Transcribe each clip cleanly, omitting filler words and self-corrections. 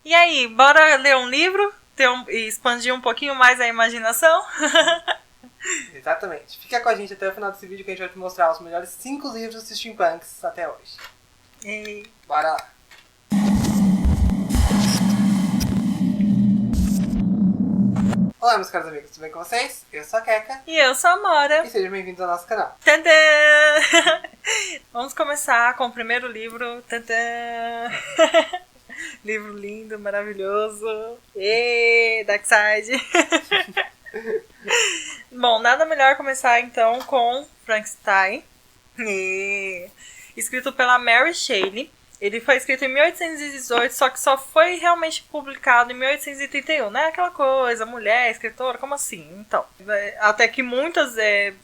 E aí, bora ler um livro? E expandir um pouquinho mais a imaginação? Exatamente. Fica com a gente até o final desse vídeo que a gente vai te mostrar os melhores 5 livros de steampunks até hoje. E... Bora lá! Olá, meus caros amigos, tudo bem com vocês? Eu sou a Keka. E eu sou a Mora. E sejam bem-vindos ao nosso canal. Tantã! Vamos começar com o primeiro livro. Tantã! Livro lindo, maravilhoso. Darkside. Bom, nada melhor começar então com Frankenstein. Escrito pela Mary Shelley. Ele foi escrito em 1818, só que só foi realmente publicado em 1831, né? Aquela coisa, mulher, escritora, como assim? Então, até que muitas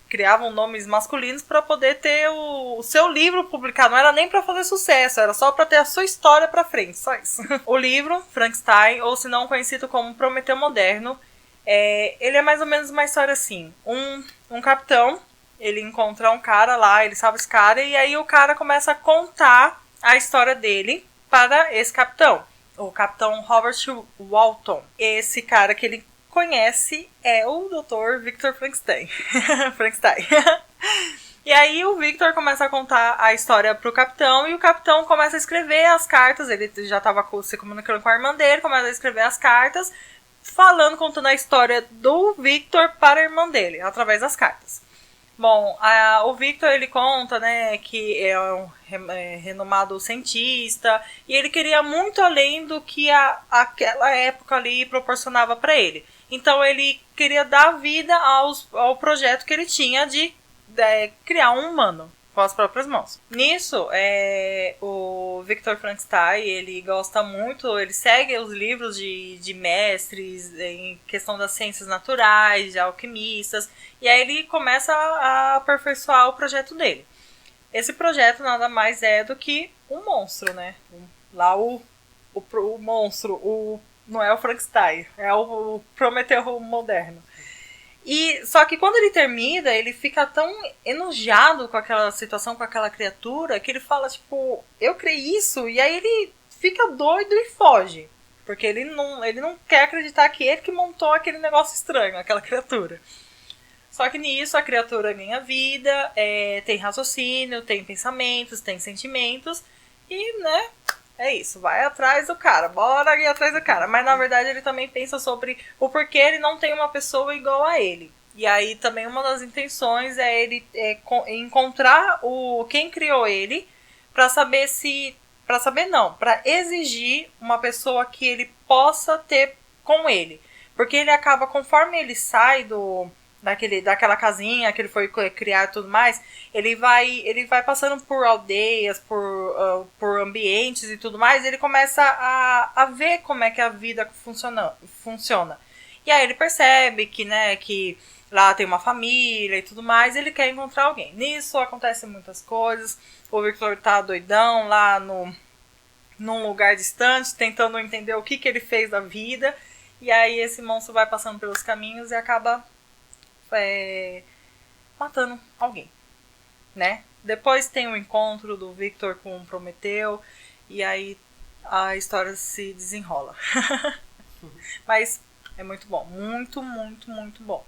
criavam nomes masculinos para poder ter o seu livro publicado. Não era nem para fazer sucesso, era só para ter a sua história para frente, só isso. O livro, Frankenstein, ou se não conhecido como Prometeu Moderno, ele é mais ou menos uma história assim. Um capitão, ele encontra um cara lá, ele salva esse cara, e aí o cara começa a contar a história dele para esse capitão, o capitão Robert Walton. Esse cara que ele conhece é o Dr. Victor Frankenstein. E aí o Victor começa a contar a história pro capitão, e o capitão começa a escrever as cartas. Ele já estava se comunicando com a irmã dele, começa a escrever as cartas, contando a história do Victor para a irmã dele, através das cartas. Bom, o Victor, ele conta, né, que é um renomado cientista, e ele queria muito além do que aquela época ali proporcionava para ele. Então ele queria dar vida ao projeto que ele tinha de criar um humano com as próprias mãos. Nisso, o Victor Frankenstein, ele gosta muito, ele segue os livros de mestres em questão das ciências naturais, de alquimistas, e aí ele começa a aperfeiçoar o projeto dele. Esse projeto nada mais é do que um monstro, né? Lá o monstro, não é o Frankenstein, é o Prometeu moderno. Só que quando ele termina, ele fica tão enojado com aquela situação, com aquela criatura, que ele fala, tipo, eu criei isso, e aí ele fica doido e foge. Porque ele não quer acreditar que ele que montou aquele negócio estranho, aquela criatura. Só que nisso a criatura ganha vida, tem raciocínio, tem pensamentos, tem sentimentos, e, né, é isso, vai atrás do cara, bora ir atrás do cara. Mas na verdade ele também pensa sobre o porquê ele não tem uma pessoa igual a ele. E aí também uma das intenções é ele encontrar quem criou ele, para exigir uma pessoa que ele possa ter com ele. Porque ele acaba, conforme ele sai daquela casinha que ele foi criar e tudo mais, ele vai passando por aldeias, por ambientes e tudo mais, e ele começa a ver como é que a vida funciona. E aí ele percebe que, né, que lá tem uma família e tudo mais, e ele quer encontrar alguém. Nisso acontecem muitas coisas, o Victor tá doidão lá num lugar distante, tentando entender o que ele fez da vida, e aí esse monstro vai passando pelos caminhos e acaba matando alguém, né? Depois tem o encontro do Victor com o Prometeu, e aí a história se desenrola. Mas é muito bom, muito, muito, muito bom.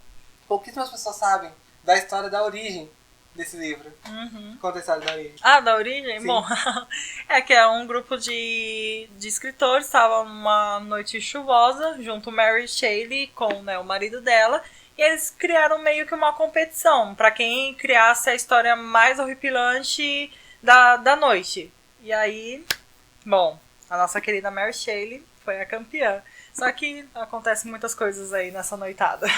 Pouquíssimas pessoas sabem da história da origem desse livro. Conta a história da origem. Da origem? Sim. Bom, que é um grupo de escritores, estava numa noite chuvosa, junto Mary Shelley com, né, o marido dela, e eles criaram meio que uma competição para quem criasse a história mais horripilante da noite. E aí, bom, a nossa querida Mary Shelley foi a campeã. Só que acontecem muitas coisas aí nessa noitada.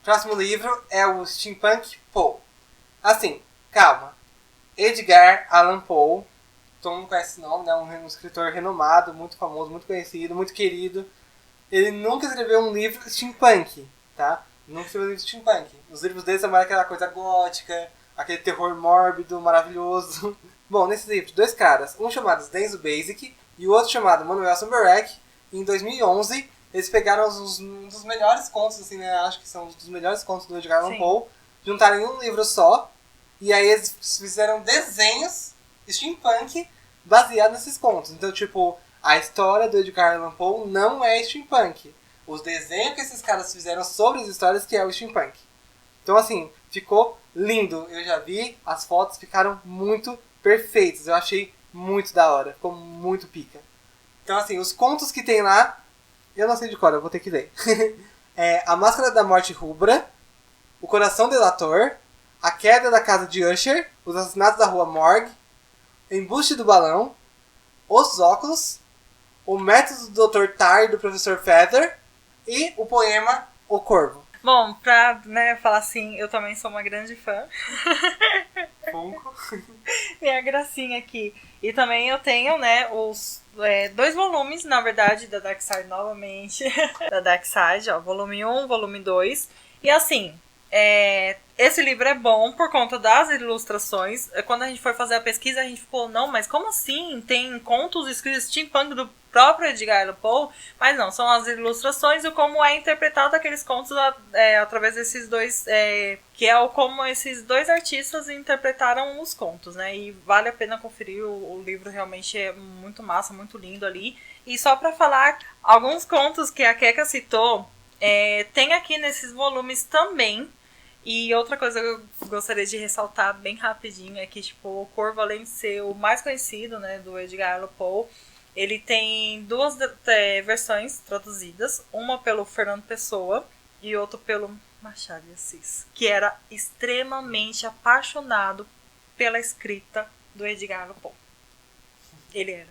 Próximo livro é o Steampunk Poe. Assim, calma. Edgar Allan Poe, todo mundo conhece esse nome, né? Um escritor renomado, muito famoso, muito conhecido, muito querido. Ele nunca escreveu um livro steampunk, tá? Nunca escreveu um livro steampunk. Os livros dele são mais aquela coisa gótica, aquele terror mórbido, maravilhoso. Bom, nesse livro, 2 caras, um chamado Denzo Basic e o outro chamado Manuel Samberek, em 2011, eles pegaram um dos melhores contos, assim, né? Acho que são dos melhores contos do Edgar Allan Poe, juntaram em um livro só, e aí eles fizeram desenhos steampunk baseados nesses contos. Então, tipo, a história do Edgar Allan Poe não é steampunk. Os desenhos que esses caras fizeram sobre as histórias que é o steampunk. Então, assim, ficou lindo. Eu já vi, as fotos ficaram muito perfeitas. Eu achei muito da hora. Ficou muito pica. Então, assim, os contos que tem lá, eu não sei de cor, eu vou ter que ler. A Máscara da Morte Rubra, O Coração Delator, A Queda da Casa de Usher, Os Assassinatos da Rua Morgue, Embuste do Balão, Os Óculos, O Método do Dr. Tar do Professor Feather e o poema O Corvo. Bom, pra falar assim, eu também sou uma grande fã. Funko. Minha gracinha aqui. E também eu tenho, os 2 volumes, na verdade, da Dark Side novamente. Da Dark Side, ó, volume 1, volume 2. E assim, esse livro é bom por conta das ilustrações. Quando a gente foi fazer a pesquisa, a gente ficou, não, mas como assim? Tem contos escritos steampunk do próprio Edgar Allan Poe? Mas não, são as ilustrações e como é interpretado aqueles contos através desses dois, que é como esses 2 artistas interpretaram os contos, né? E vale a pena conferir, o livro realmente é muito massa, muito lindo ali. E só pra falar, alguns contos que a Keka citou, tem aqui nesses volumes também. E outra coisa que eu gostaria de ressaltar bem rapidinho é que, tipo, o Corvo, além de ser o mais conhecido, né, do Edgar Allan Poe, ele tem 2 versões traduzidas, uma pelo Fernando Pessoa e outra pelo Machado de Assis, que era extremamente apaixonado pela escrita do Edgar Allan Poe. Ele era.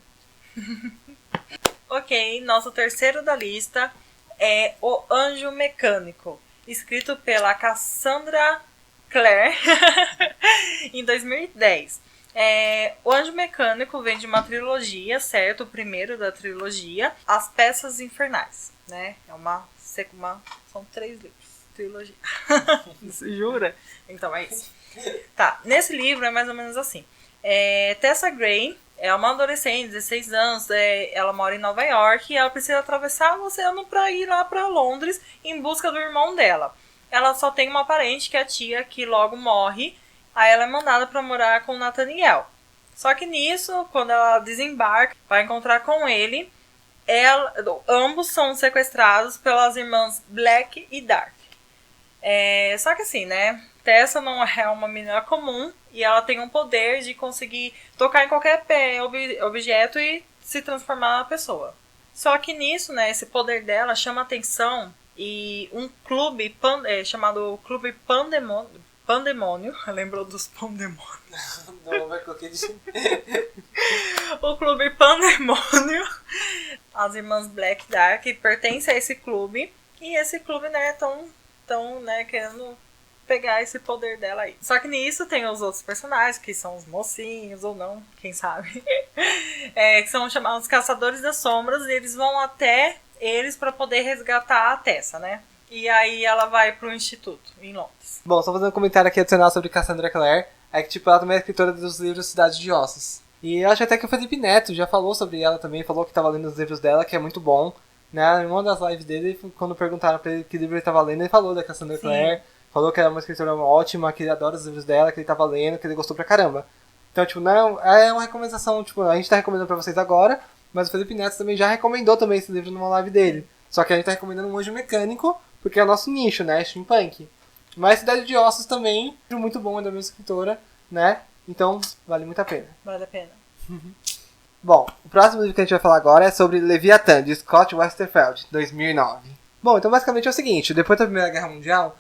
Ok, nosso terceiro da lista é O Anjo Mecânico, escrito pela Cassandra Clare em 2010. O Anjo Mecânico vem de uma trilogia, certo? O primeiro da trilogia, As Peças Infernais, né? São 3 livros, trilogia. Jura? Então é isso. Tá, nesse livro é mais ou menos assim. Tessa Gray é uma adolescente, 16 anos, ela mora em Nova York e ela precisa atravessar o oceano para ir lá para Londres em busca do irmão dela. Ela só tem uma parente, que é a tia, que logo morre, aí ela é mandada para morar com o Nathaniel. Só que nisso, quando ela desembarca, vai encontrar com ele, ambos são sequestrados pelas irmãs Black e Dark. Só que assim, né? Tessa não é uma menina comum e ela tem um poder de conseguir tocar em qualquer objeto e se transformar na pessoa. Só que nisso, né, esse poder dela chama atenção e um clube chamado Clube Pandemônio, lembrou dos Pandemônios? Não, vai colocar de... O Clube Pandemônio, as irmãs Black e Dark pertencem a esse clube e esse clube, né, estão querendo pegar esse poder dela aí. Só que nisso tem os outros personagens, que são os mocinhos, ou não, quem sabe, que são chamados Caçadores das Sombras, e eles vão até eles para poder resgatar a Tessa, né? E aí ela vai pro instituto, em Londres. Bom, só fazendo um comentário aqui adicional sobre Cassandra Clare, é que tipo, ela também é escritora dos livros Cidade de Ossos. E eu acho até que o Felipe Neto já falou sobre ela também, falou que tava lendo os livros dela, que é muito bom. Né? Em uma das lives dele, quando perguntaram pra ele que livro ele tava lendo, ele falou da Cassandra Clare, falou que era uma escritora ótima, que ele adora os livros dela, que ele tava lendo, que ele gostou pra caramba. Então, tipo, não é uma recomendação, tipo, a gente tá recomendando pra vocês agora, mas o Felipe Neto também já recomendou também esse livro numa live dele. Só que a gente tá recomendando um Anjo Mecânico, porque é o nosso nicho, né? Steampunk. Mas Cidade de Ossos também, muito bom, é da mesma escritora, né? Então, vale muito a pena. Vale a pena. Bom, o próximo livro que a gente vai falar agora é sobre Leviathan, de Scott Westerfeld, 2009. Bom, então basicamente é o seguinte, depois da Primeira Guerra Mundial,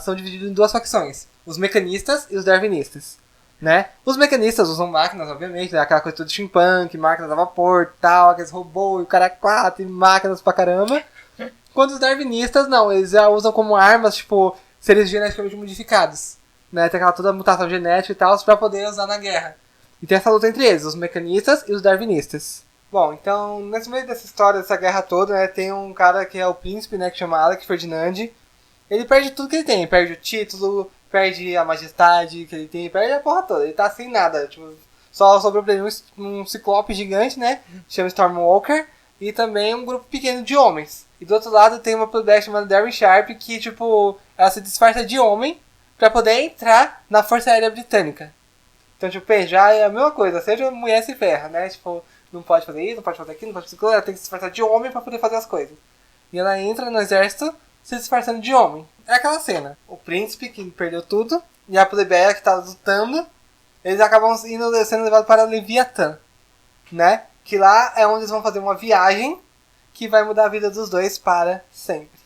são divididos em 2 facções, os mecanistas e os darwinistas, né? Os mecanistas usam máquinas, obviamente, né? Aquela coisa tudo steampunk, máquinas a vapor, tal, aqueles robôs, o cara 4 e máquinas pra caramba. Quando os darwinistas, não, eles já usam como armas, tipo, seres geneticamente modificados, né? Tem aquela toda mutação genética e tal, pra poder usar na guerra. E tem essa luta entre eles, os mecanistas e os darwinistas. Bom, então, nesse meio dessa história, dessa guerra toda, né, tem um cara que é o príncipe, né, que chama Alec Ferdinand. Ele perde tudo que ele tem, perde o título, perde a majestade que ele tem, perde a porra toda. Ele tá sem nada, tipo, só sobrou pra ele um ciclope gigante, né, chama Stormwalker, e também um grupo pequeno de homens. E do outro lado tem uma protege chamada Darren Sharp, que, tipo, ela se disfarça de homem pra poder entrar na Força Aérea Britânica. Então, tipo, já é a mesma coisa, seja mulher se ferra, né? Tipo, não pode fazer isso, não pode fazer aquilo, não pode fazer aquilo, ela tem que se disfarçar de homem pra poder fazer as coisas. E ela entra no exército se disfarçando de homem. É aquela cena. O príncipe que perdeu tudo e a plebeia que tá lutando, eles acabam sendo levados para Leviatã, né? Que lá é onde eles vão fazer uma viagem que vai mudar a vida dos dois para sempre.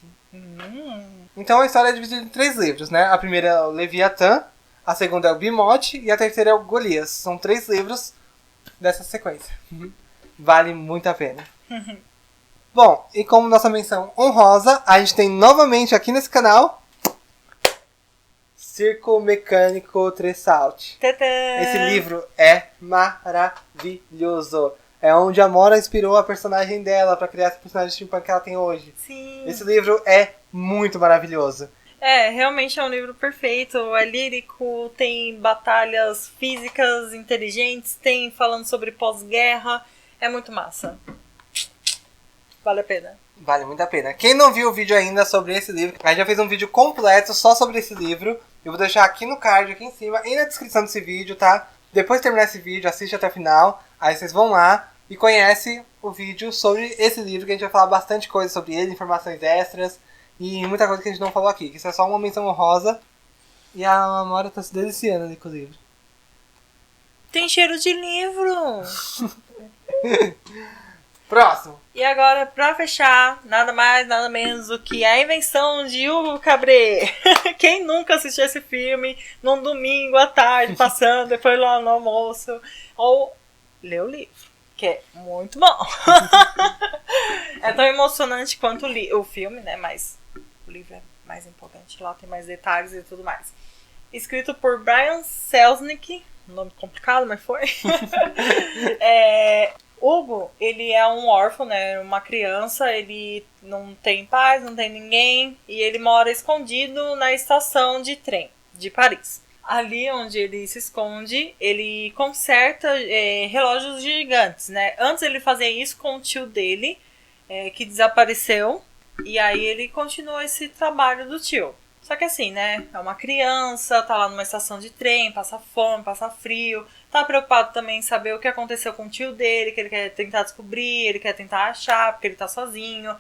Então a história é dividida em 3 livros, né? A primeira é o Leviatã, a segunda é o Bimote e a terceira é o Golias. São 3 livros dessa sequência. Vale muito a pena. Bom, e como nossa menção honrosa, a gente tem novamente aqui nesse canal Circo Mecânico Tressaut. Esse livro é maravilhoso. É onde a Mora inspirou a personagem dela pra criar esse personagem steampunk que ela tem hoje. Sim. Esse livro é muito maravilhoso. É, realmente é um livro perfeito. É lírico, tem batalhas físicas inteligentes, tem falando sobre pós-guerra. É muito massa. Vale a pena. Vale muito a pena. Quem não viu o vídeo ainda sobre esse livro, a gente já fez um vídeo completo só sobre esse livro. Eu vou deixar aqui no card, aqui em cima, e na descrição desse vídeo, tá? Depois de terminar esse vídeo, assiste até o final. Aí vocês vão lá e conhecem o vídeo sobre esse livro, que a gente vai falar bastante coisa sobre ele, informações extras e muita coisa que a gente não falou aqui. Que isso é só uma menção honrosa. E a Amora tá se deliciando ali com o livro. Tem cheiro de livro! Próximo! E agora, pra fechar, nada mais, nada menos do que a invenção de Hugo Cabret. Quem nunca assistiu esse filme num domingo à tarde, passando, depois lá no almoço, ou leu o livro, que é muito bom. É tão emocionante quanto o filme, né? Mas o livro é mais empolgante, lá tem mais detalhes e tudo mais. Escrito por Brian Selznick, nome complicado, mas foi. Hugo, ele é um órfão, né? Uma criança, ele não tem pais, não tem ninguém, e ele mora escondido na estação de trem de Paris. Ali onde ele se esconde, ele conserta relógios gigantes, né? Antes ele fazia isso com o tio dele, que desapareceu, e aí ele continua esse trabalho do tio. Só que assim, né? É uma criança, tá lá numa estação de trem, passa fome, passa frio. Tá preocupado também em saber o que aconteceu com o tio dele, que ele quer tentar descobrir, ele quer tentar achar, porque ele tá sozinho.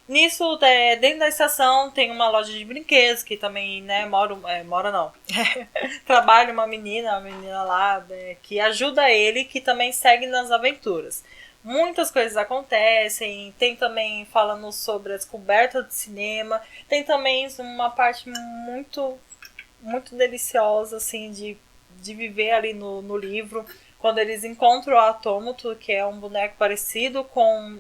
Nisso, dentro da estação, tem uma loja de brinquedos, que também, né, mora não. Trabalha uma menina lá, né, que ajuda ele, que também segue nas aventuras. Muitas coisas acontecem, tem também falando sobre a descoberta do cinema, tem também uma parte muito, muito deliciosa, assim, de viver ali no livro, quando eles encontram o Atômato, que é um boneco parecido com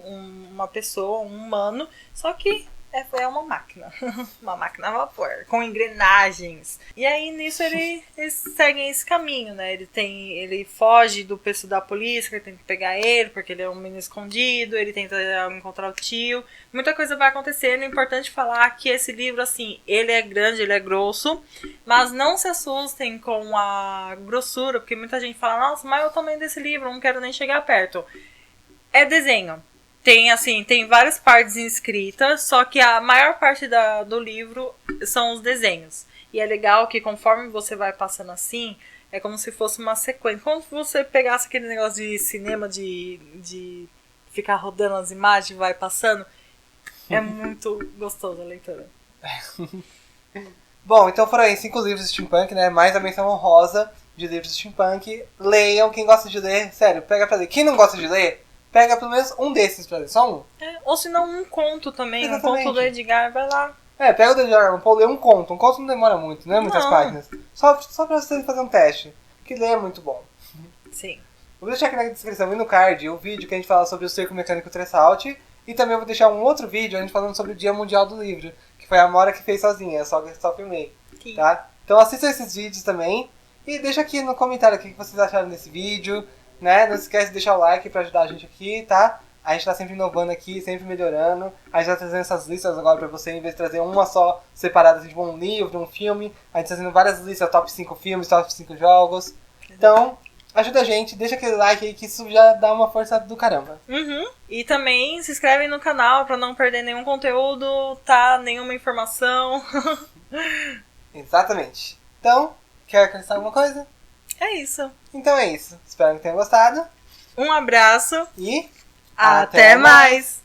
uma pessoa, um humano, só que é uma máquina, uma máquina a vapor, com engrenagens. E aí nisso eles seguem esse caminho, né? Ele foge do pessoal da polícia, que tem que pegar ele, porque ele é um menino escondido, ele tenta encontrar o tio. Muita coisa vai acontecendo. É importante falar que esse livro, assim, ele é grande, ele é grosso, mas não se assustem com a grossura, porque muita gente fala, nossa, mas é o tamanho desse livro, não quero nem chegar perto. É desenho. Tem várias partes inscritas, só que a maior parte do livro são os desenhos. E é legal que conforme você vai passando assim, é como se fosse uma sequência. Como se você pegasse aquele negócio de cinema, de ficar rodando as imagens e vai passando. É muito gostoso a leitura. Bom, então foram aí 5 livros de steampunk, né? Mais a menção honrosa de livros de steampunk. Leiam, quem gosta de ler, sério, pega pra ler. Quem não gosta de ler, pega pelo menos um desses pra ler, só um. Ou se não, um conto também. Exatamente. Um conto do Edgar, vai lá. Pega o Edgar Allan Poe, lê um conto. Um conto não demora muito, não é muitas páginas. Só pra você fazer um teste. Que ler é muito bom. Sim. Vou deixar aqui na descrição e no card o vídeo que a gente fala sobre o Circo Mecânico Tressaut. E também vou deixar um outro vídeo a gente falando sobre o Dia Mundial do Livro. Que foi a Mora que fez sozinha, só filmei. Sim. Tá? Então assistam esses vídeos também. E deixa aqui no comentário o que vocês acharam desse vídeo. Né? Não esquece de deixar o like pra ajudar a gente aqui, tá? A gente tá sempre inovando aqui, sempre melhorando. A gente tá trazendo essas listas agora pra você, em vez de trazer uma só separada, tipo um livro, um filme. A gente tá trazendo várias listas, top 5 filmes, top 5 jogos. Então, ajuda a gente, deixa aquele like aí que isso já dá uma força do caramba. E também se inscreve no canal pra não perder nenhum conteúdo, tá? Nenhuma informação. Exatamente. Então, quer acrescentar alguma coisa? É isso. Então é isso. Espero que tenham gostado. Um abraço E até mais!